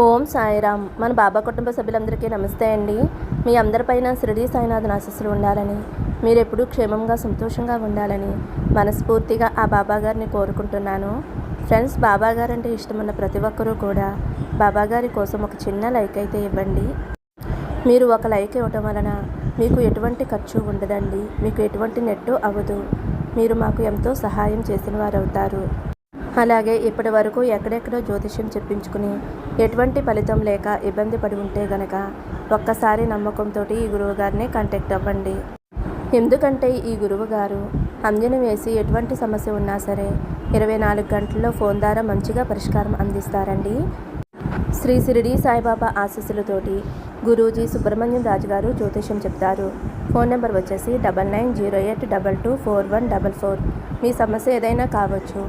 ఓం సాయిరామ్. మన బాబా కుటుంబ సభ్యులందరికీ నమస్తే అండి. మీ అందరిపైన షిరిడీ సాయినాథుని ఆశీస్సులు ఉండాలని, మీరు ఎప్పుడూ క్షేమంగా సంతోషంగా ఉండాలని మనస్ఫూర్తిగా ఆ బాబా గారిని కోరుకుంటున్నాను. ఫ్రెండ్స్, బాబా గారు అంటే ఇష్టమున్న ప్రతి ఒక్కరూ కూడా బాబా గారి కోసం ఒక చిన్న లైక్ అయితే ఇవ్వండి. మీరు ఒక లైక్ ఇవ్వటం వలన మీకు ఎటువంటి ఖర్చు ఉండదండి, మీకు ఎటువంటి నెట్టు అవ్వదు. మీరు మాకు ఎంతో సహాయం చేసిన వారు అవుతారు. అలాగే ఇప్పటి వరకు ఎక్కడెక్కడో జ్యోతిష్యం చెప్పించుకుని ఎటువంటి ఫలితం లేక ఇబ్బంది పడి ఉంటే గనక ఒక్కసారి నమ్మకంతో ఈ గురువు గారిని కాంటాక్ట్ అవ్వండి. ఎందుకంటే ఈ గురువు గారు అంజనం వేసి ఎటువంటి సమస్య ఉన్నా సరే 24 గంటల్లో ఫోన్ ద్వారా మంచిగా పరిష్కారం అందిస్తారండి. శ్రీ షిరిడీ సాయిబాబా ఆశీస్సులతోటి గురూజీ సుబ్రహ్మణ్యం రాజు గారు జ్యోతిష్యం చెప్తారు. ఫోన్ నెంబర్ వచ్చేసి 9908224144. మీ సమస్య ఏదైనా కావచ్చు.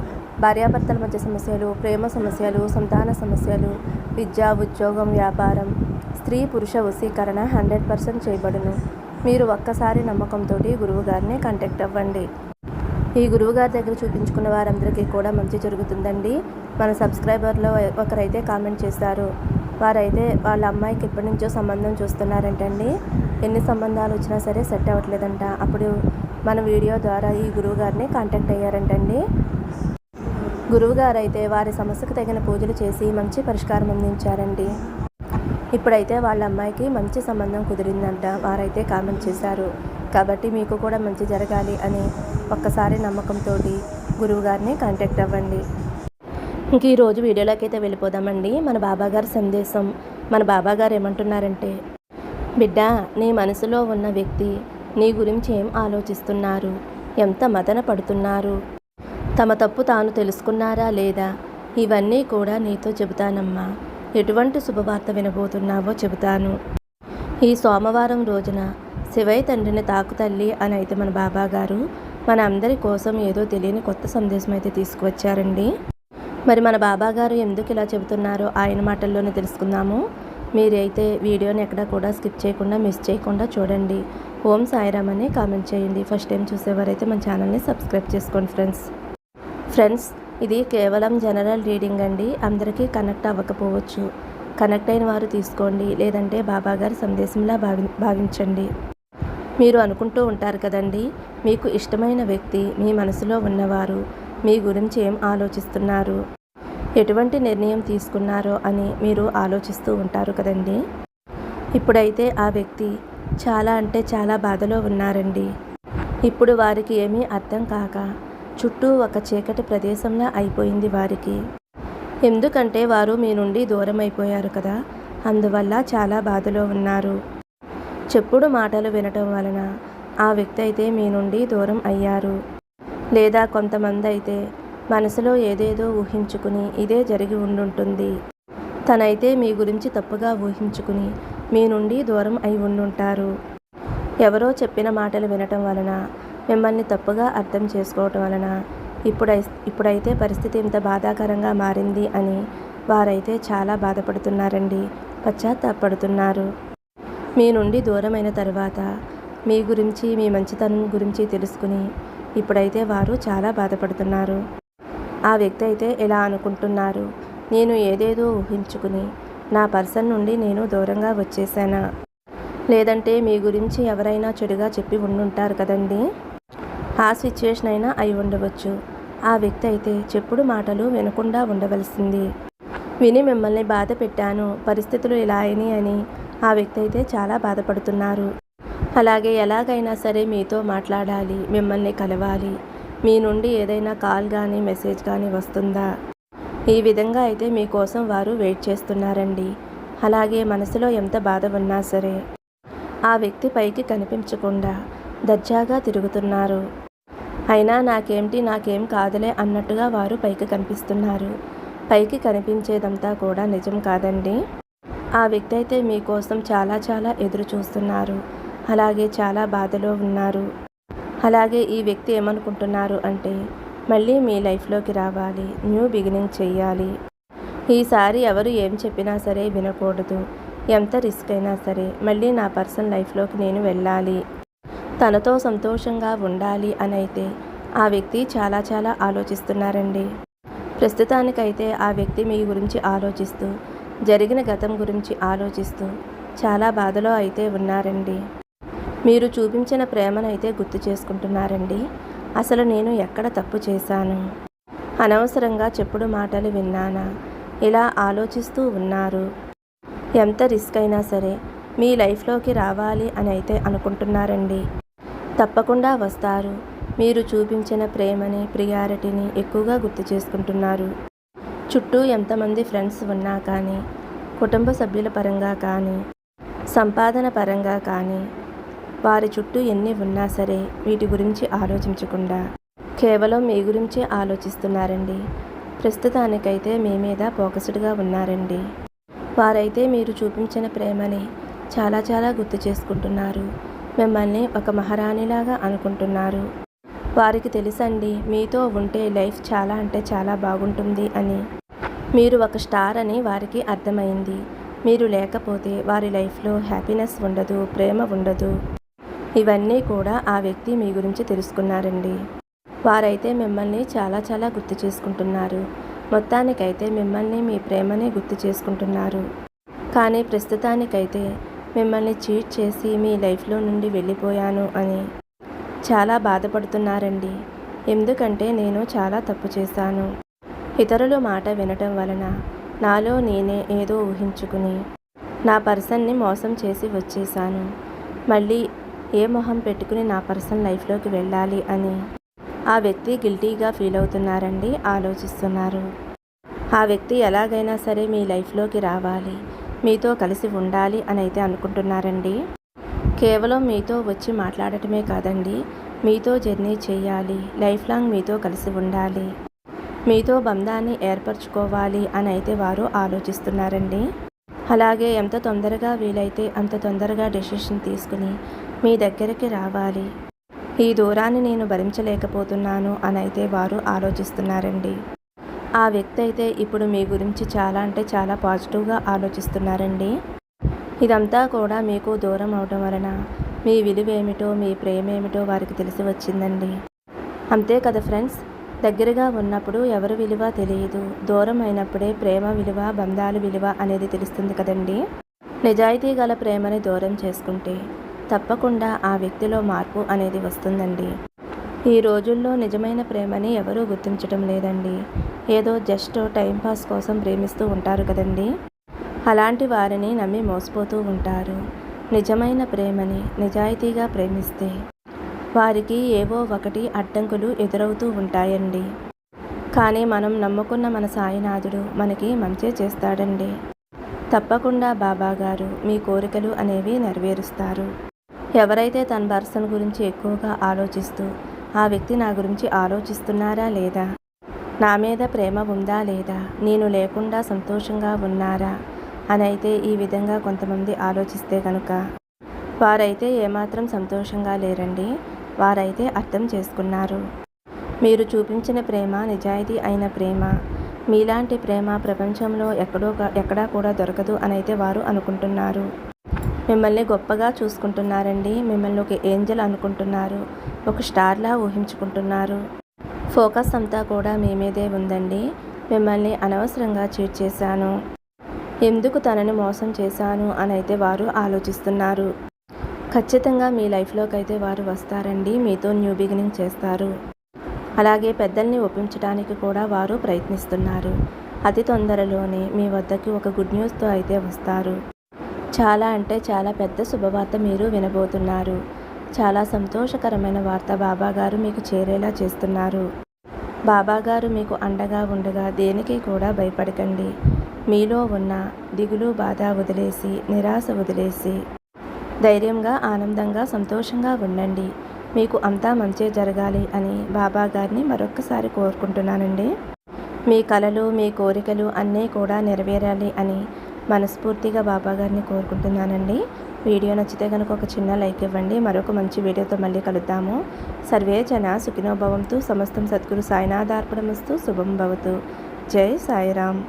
భార్యాభర్తల మధ్య సమస్యలు, ప్రేమ సమస్యలు, సంతాన సమస్యలు, విద్య, ఉద్యోగం, వ్యాపారం, స్త్రీ పురుష వశీకరణ 100% చేయబడును. మీరు ఒక్కసారి నమ్మకంతో గురువు గారిని కాంటాక్ట్ అవ్వండి. ఈ గురువుగారి దగ్గర చూపించుకున్న వారందరికీ కూడా మంచి జరుగుతుందండి. మన సబ్స్క్రైబర్లో ఒకరైతే కామెంట్ చేశారు. వారైతే వాళ్ళ అమ్మాయికి ఎప్పటి నుంచో సంబంధం చూస్తున్నారంటండి. ఎన్ని సంబంధాలు వచ్చినా సరే సెట్ అవ్వట్లేదంట. అప్పుడు మన వీడియో ద్వారా ఈ గురువుగారిని కాంటాక్ట్ అయ్యారంటండి. గురువుగారు అయితే వారి సమస్యకు తగిన పూజలు చేసి మంచి పరిష్కారం అందించారండి. ఇప్పుడైతే వాళ్ళ అమ్మాయికి మంచి సంబంధం కుదిరిందంట. వారైతే కామెంట్ చేశారు. కాబట్టి మీకు కూడా మంచి జరగాలి అని ఒక్కసారి నమ్మకంతో గురువుగారిని కాంటాక్ట్ అవ్వండి. ఇంక ఈరోజు వీడియోలోకి అయితే వెళ్ళిపోదామండి. మన బాబాగారి సందేశం. మన బాబాగారు ఏమంటున్నారంటే, బిడ్డ, నీ మనసులో ఉన్న వ్యక్తి నీ గురించి ఏం ఆలోచిస్తున్నారు, ఎంత మదన పడుతున్నారు, తమ తప్పు తాను తెలుసుకున్నారా లేదా, ఇవన్నీ కూడా నీతో చెబుతానమ్మా. ఎటువంటి శుభవార్త వినబోతున్నావో చెబుతాను. ఈ సోమవారం రోజున శివయ్య తండ్రిని తాకు తల్లి అని అయితే మన బాబాగారు మన అందరి కోసం ఏదో తెలియని కొత్త సందేశం అయితే తీసుకువచ్చారండి. మరి మన బాబాగారు ఎందుకు ఇలా చెబుతున్నారో ఆయన మాటల్లోనే తెలుసుకుందాము. మీరైతే వీడియోని ఎక్కడ కూడా స్కిప్ చేయకుండా, మిస్ చేయకుండా చూడండి. ఓం సాయిరామ్ అని కామెంట్ చేయండి. ఫస్ట్ టైం చూసేవారైతే మన ఛానల్ని సబ్స్క్రైబ్ చేసుకోండి ఫ్రెండ్స్. ఇది కేవలం జనరల్ రీడింగ్ అండి. అందరికీ కనెక్ట్ అవ్వకపోవచ్చు. కనెక్ట్ అయిన వారు తీసుకోండి, లేదంటే బాబాగారి సందేశంలా భావించండి. మీరు అనుకుంటూ ఉంటారు కదండి, మీకు ఇష్టమైన వ్యక్తి, మీ మనసులో ఉన్నవారు మీ గురించి ఏం ఆలోచిస్తున్నారు, ఎటువంటి నిర్ణయం తీసుకున్నారో అని మీరు ఆలోచిస్తూ ఉంటారు కదండి. ఇప్పుడైతే ఆ వ్యక్తి చాలా అంటే చాలా బాధలో ఉన్నారండి. ఇప్పుడు వారికి ఏమీ అర్థం కాక చుట్టూ ఒక చీకటి ప్రదేశంలా అయిపోయింది వారికి. ఎందుకంటే వారు మీ నుండి దూరం అయిపోయారు కదా, అందువల్ల చాలా బాధలో ఉన్నారు. చెప్పుడు మాటలు వినటం వలన ఆ వ్యక్తి అయితే మీ నుండి దూరం అయ్యారు. లేదా కొంతమంది అయితే మనసులో ఏదేదో ఊహించుకుని ఇదే జరిగి ఉండుంటుంది. తనైతే మీ గురించి తప్పుగా ఊహించుకుని మీ నుండి దూరం అయి ఉండుంటారు. ఎవరో చెప్పిన మాటలు వినటం వలన, మిమ్మల్ని తప్పుగా అర్థం చేసుకోవటం వలన ఇప్పుడైతే పరిస్థితి ఇంత బాధాకరంగా మారింది అని వారైతే చాలా బాధపడుతున్నారండి, పశ్చాత్తాపడుతున్నారు. మీ నుండి దూరమైన తర్వాత మీ గురించి, మీ మంచితనం గురించి తెలుసుకుని ఇప్పుడైతే వారు చాలా బాధపడుతున్నారు. ఆ వ్యక్తి అయితే ఇలా అనుకుంటున్నారు, నేను ఏదేదో ఊహించుకుని నా పర్సన్ నుండి నేను దూరంగా వచ్చేసానా, లేదంటే మీ గురించి ఎవరైనా చెడుగా చెప్పి ఉండుంటారు కదండి. ఆ సిచ్యువేషన్ అయినా అయి ఉండవచ్చు. ఆ వ్యక్తి అయితే చెప్పుడు మాటలు వినకుండా ఉండవలసింది. విని మిమ్మల్ని బాధ పెట్టాను, పరిస్థితులు ఇలా అయినాయి అని ఆ వ్యక్తి అయితే చాలా బాధపడుతున్నారు. అలాగే ఎలాగైనా సరే మీతో మాట్లాడాలి, మిమ్మల్ని కలవాలి, మీ నుండి ఏదైనా కాల్ కానీ మెసేజ్ కానీ వస్తుందా, ఈ విధంగా అయితే మీకోసం వారు వెయిట్ చేస్తున్నారండి. అలాగే మనసులో ఎంత బాధ ఉన్నా సరే ఆ వ్యక్తి పైకి కనిపించకుండా దర్జాగా తిరుగుతున్నారు. అయినా నాకేం కాదులే అన్నట్టుగా వారు పైకి కనిపిస్తున్నారు. పైకి కనిపించేదంతా కూడా నిజం కాదండి. ఆ వ్యక్తి అయితే మీకోసం చాలా చాలా ఎదురు చూస్తున్నారు. అలాగే చాలా బాధలో ఉన్నారు. అలాగే ఈ వ్యక్తి ఏమనుకుంటున్నారు అంటే, మళ్ళీ మీ లైఫ్లోకి రావాలి, న్యూ బిగినింగ్ చెయ్యాలి. ఈసారి ఎవరు ఏం చెప్పినా సరే వినకూడదు. ఎంత రిస్క్ అయినా సరే మళ్ళీ నా పర్సన్ లైఫ్లోకి నేను వెళ్ళాలి, తనతో సంతోషంగా ఉండాలి అని అయితే ఆ వ్యక్తి చాలా చాలా ఆలోచిస్తున్నారండి. ప్రస్తుతానికైతే ఆ వ్యక్తి మీ గురించి ఆలోచిస్తూ జరిగిన గతం గురించి ఆలోచిస్తూ చాలా బాధలో అయితే ఉన్నారండి. మీరు చూపించిన ప్రేమనైతే గుర్తు చేసుకుంటున్నారండి. అసలు నేను ఎక్కడ తప్పు చేశాను, అనవసరంగా చెప్పుడు మాటలు విన్నానా, ఇలా ఆలోచిస్తూ ఉన్నారు. ఎంత రిస్క్ అయినా సరే మీ లైఫ్లోకి రావాలి అని అయితే అనుకుంటున్నారండి. తప్పకుండా వస్తారు. మీరు చూపించిన ప్రేమని, ప్రియారిటీని ఎక్కువగా గుర్తు చేసుకుంటున్నారు. చుట్టూ ఎంతమంది ఫ్రెండ్స్ ఉన్నా కానీ, కుటుంబ సభ్యుల పరంగా కానీ, సంపాదన పరంగా కానీ, వారి చుట్టూ ఎన్ని ఉన్నా సరే వీటి గురించి ఆలోచించకుండా కేవలం మీ గురించే ఆలోచిస్తున్నారండి. ప్రస్తుతానికైతే మీ మీద ఫోకస్డ్గా ఉన్నారండి. వారైతే మీరు చూపించిన ప్రేమని చాలా చాలా గుర్తు చేసుకుంటున్నారు. మిమ్మల్ని ఒక మహారాణిలాగా అనుకుంటున్నారు. వారికి తెలుసండి, మీతో ఉంటే లైఫ్ చాలా అంటే చాలా బాగుంటుంది అని. మీరు ఒక స్టార్ అని వారికి అర్థమైంది. మీరు లేకపోతే వారి లైఫ్లో హ్యాపీనెస్ ఉండదు, ప్రేమ ఉండదు. ఇవన్నీ కూడా ఆ వ్యక్తి మీ గురించి తెలుసుకున్నారండి. వారైతే మిమ్మల్ని చాలా చాలా గుర్తు చేసుకుంటున్నారు. మొత్తానికైతే మిమ్మల్ని, మీ ప్రేమని గుర్తు చేసుకుంటున్నారు. కానీ ప్రస్తుతానికైతే మిమ్మల్ని చీట్ చేసి మీ లైఫ్లో నుండి వెళ్ళిపోయాను అని చాలా బాధపడుతున్నారండి. ఎందుకంటే నేను చాలా తప్పు చేశాను. ఇతరుల మాట వినటం వలన నాలో నేనే ఏదో ఊహించుకుని నా పర్సన్ని మోసం చేసి వచ్చేసాను. మళ్ళీ ఏ మొహం పెట్టుకుని నా పర్సన్ లైఫ్లోకి వెళ్ళాలి అని ఆ వ్యక్తి గిల్టీగా ఫీల్ అవుతున్నారండి, ఆలోచిస్తున్నారు. ఆ వ్యక్తి ఎలాగైనా సరే మీ లైఫ్లోకి రావాలి, మీతో కలిసి ఉండాలి అని అయితే అనుకుంటున్నారండి. కేవలం మీతో వచ్చి మాట్లాడటమే కాదండి, మీతో జర్నీ చేయాలి, లైఫ్ లాంగ్ మీతో కలిసి ఉండాలి, మీతో బంధాన్ని ఏర్పరచుకోవాలి అని అయితే వారు ఆలోచిస్తున్నారండి. అలాగే ఎంత తొందరగా వీలైతే అంత తొందరగా డెసిషన్ తీసుకుని మీ దగ్గరికి రావాలి. ఈ దూరాన్ని నేను భరించలేకపోతున్నాను అని అయితే వారు ఆలోచిస్తున్నారండి. ఆ వ్యక్తి అయితే ఇప్పుడు మీ గురించి చాలా అంటే చాలా పాజిటివ్గా ఆలోచిస్తున్నారండి. ఇదంతా కూడా మీకు దూరం అవడం వలన మీ విలువ ఏమిటో, మీ ప్రేమ ఏమిటో వారికి తెలిసి వచ్చిందండి. అంతే కదా ఫ్రెండ్స్, దగ్గరగా ఉన్నప్పుడు ఎవరి విలువ తెలియదు, దూరం అయినప్పుడే ప్రేమ విలువ, బంధాల విలువ అనేది తెలుస్తుంది కదండి. నిజాయితీ గల ప్రేమని దూరం చేసుకుంటే తప్పకుండా ఆ వ్యక్తిలో మార్పు అనేది వస్తుందండి. ఈ రోజుల్లో నిజమైన ప్రేమని ఎవరూ గుర్తించడం లేదండి. ఏదో జస్ట్ టైంపాస్ కోసం ప్రేమిస్తూ ఉంటారు కదండి. అలాంటి వారిని నమ్మి మోసపోతూ ఉంటారు. నిజమైన ప్రేమని నిజాయితీగా ప్రేమిస్తే వారికి ఏవో ఒకటి అడ్డంకులు ఎదురవుతూ ఉంటాయండి. కానీ మనం నమ్ముకున్న మన సాయినాథుడు మనకి మంచే చేస్తాడండి. తప్పకుండా బాబాగారు మీ కోరికలు అనేవి నెరవేరుస్తారు. ఎవరైతే తన పర్సన్ గురించి ఎక్కువగా ఆలోచిస్తూ ఆ వ్యక్తి నా గురించి ఆలోచిస్తున్నారా లేదా, నా మీద ప్రేమ ఉందా లేదా, నేను లేకుండా సంతోషంగా ఉన్నారా అని అయితే ఈ విధంగా కొంతమంది ఆలోచిస్తే కనుక వారైతే ఏమాత్రం సంతోషంగా లేరండి. వారైతే అర్థం చేసుకున్నారు. మీరు చూపించిన ప్రేమ నిజాయితీ అయిన ప్రేమ, మీలాంటి ప్రేమ ప్రపంచంలో ఎక్కడా కూడా దొరకదు అని అయితే వారు అనుకుంటున్నారు. మిమ్మల్ని గొప్పగా చూసుకుంటున్నారండి. మిమ్మల్ని ఒక ఏంజల్ అనుకుంటున్నారు, ఒక స్టార్లా ఊహించుకుంటున్నారు. ఫోకస్ అంతా కూడా మీ మీదే ఉందండి. మిమ్మల్ని అనవసరంగా చీట్ చేశాను, ఎందుకు తనని మోసం చేశాను అని అయితే వారు ఆలోచిస్తున్నారు. ఖచ్చితంగా మీ లైఫ్లోకి అయితే వారు వస్తారండి. మీతో న్యూ బిగినింగ్ చేస్తారు. అలాగే పెద్దల్ని ఒప్పించడానికి కూడా వారు ప్రయత్నిస్తున్నారు. అతి తొందరలోనే మీ వద్దకు ఒక గుడ్ న్యూస్తో అయితే వస్తారు. చాలా అంటే చాలా పెద్ద శుభవార్త మీరు వినబోతున్నారు. చాలా సంతోషకరమైన వార్త బాబాగారు మీకు చేరేలా చేస్తున్నారు. బాబాగారు మీకు అండగా ఉండగా దేనికి కూడా భయపడకండి. మీలో ఉన్న దిగులు, బాధ వదిలేసి, నిరాశ వదిలేసి ధైర్యంగా, ఆనందంగా, సంతోషంగా ఉండండి. మీకు అంతా మంచే జరగాలి అని బాబాగారిని మరొక్కసారి కోరుకుంటున్నానండి. మీ కలలు, మీ కోరికలు అన్నీ కూడా నెరవేరాలి అని మనస్ఫూర్తిగా బాబాగారిని కోరుకుంటున్నానండి. వీడియో నచ్చితే కనుక ఒక చిన్న లైక్ ఇవ్వండి. మరొక మంచి వీడియోతో మళ్ళీ కలుద్దాము. సర్వే జన సుఖినో భవంతు. సమస్తం సద్గురు సాయినాథార్పణమస్తు. శుభం భవతు. జై సాయిరామ్.